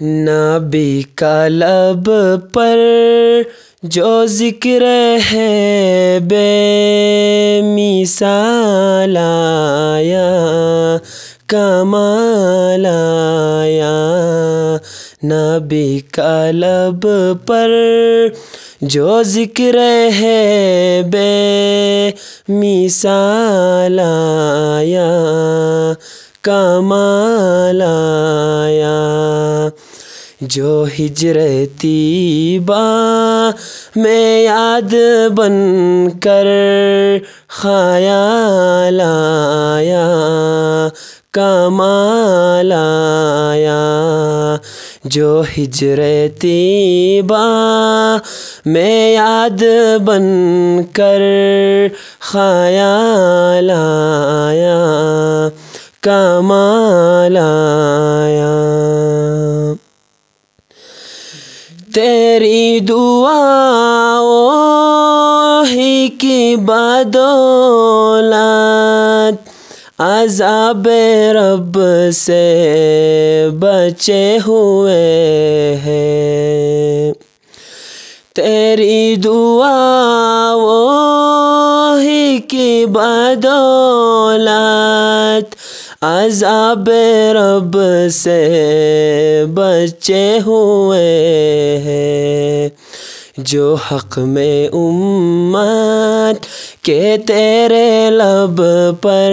نبی کا لب پر جو ذکر ہے بے مثال آیا، کمال آیا۔ نبی کا لب پر جو ذکر ہے بے مثال آیا، کمال آیا۔ جو ہجر طیبہ میں یاد بن کر خیال آیا، کمال آیا۔ جو ہجر طیبہ میں یاد بن کر خیال آیا، کمال آیا۔ تیری دعاؤں ہی کی بدولت عذاب رب سے بچے ہوئے ہیں۔ تیری دعاؤں ہی کی بدولت عذاب رب سے بچے ہوئے ہیں۔ جو حق میں امت کے تیرے لب پر